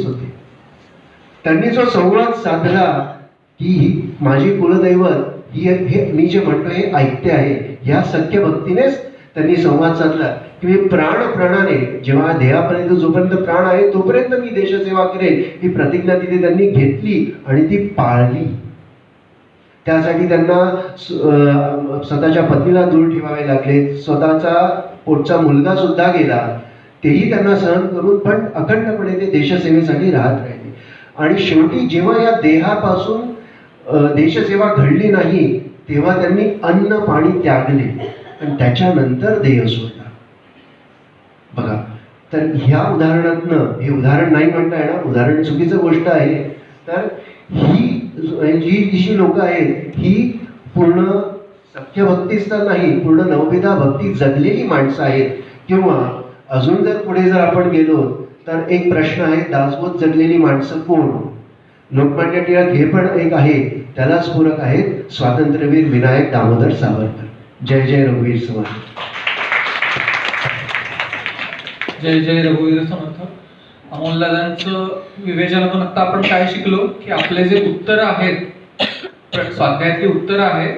होते. त्यांनी जो संवाद साधला की माझी कुलदैवत ही हे मी जे म्हणतो हे ऐकते आहे, या सख्य भक्तीनेच त्यांनी संवाद साधला की मी प्राणाने जेव्हा देहापर्यंत जोपर्यंत प्राण आहे तोपर्यंत मी देशसेवा करेन, ही प्रतिज्ञा तिथे त्यांनी घेतली आणि ती पाळली. त्यासाठी त्यांना स्वतःच्या पत्नीला दूर ठेवावे लागले, स्वतःचा पोटचा मुलगा सुद्धा गेला, तेही त्यांना सहन करून पण अखंडपणे ते देशसेवेसाठी राहत राहिले. आणि शेवटी जेव्हा या देहापासून देशसेवा घडली नाही तेव्हा त्यांनी अन्न पाणी त्यागले आणि त्याच्यानंतर देह सोडला. बघा, तर ह्या उदाहरणातनं, हे उदाहरण नाही म्हणता येणार, उदाहरण चुकीचं गोष्ट आहे. तर ही जी लोक आहेत ही पूर्ण सख्य भक्तीच तर नाही, पूर्ण नवविधा भक्ती जगलेली माणसं आहेत. किंवा अजून जर पुढे जर आपण गेलो तर एक प्रश्न आहे, दासबोध जगलेली माणसं कोण? लोकमान्य टिळक हे पण एक आहे, त्यालाच पूरक आहेत स्वातंत्र्यवीर विनायक दामोदर सावरकर. जय जय रघुवीर समर्थ. जय जय रघुवीर समर्थ. अमोल दादांचं विवेचनातून आता आपण काय शिकलो की आपले जे उत्तर आहेत, स्वाध्यायातली उत्तर आहेत,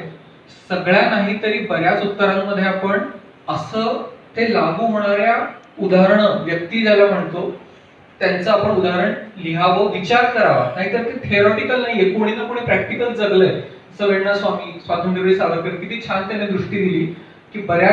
सगळ्या नाही तरी बऱ्याच उत्तरांमध्ये आपण असं ते लागू होणाऱ्या उदाहरणं, व्यक्ती ज्याला म्हणतो त्यांचं आपण उदाहरण लिहावं, विचार करावा. नाहीतर ते थिअरॉटिकल नाहीये, कोणी ना कोणी प्रॅक्टिकल जगलंय. सवेण्णा स्वामी, स्वातंत्र्यवीर सावरकर, किती छान त्याने दृष्टी दिली की बऱ्याच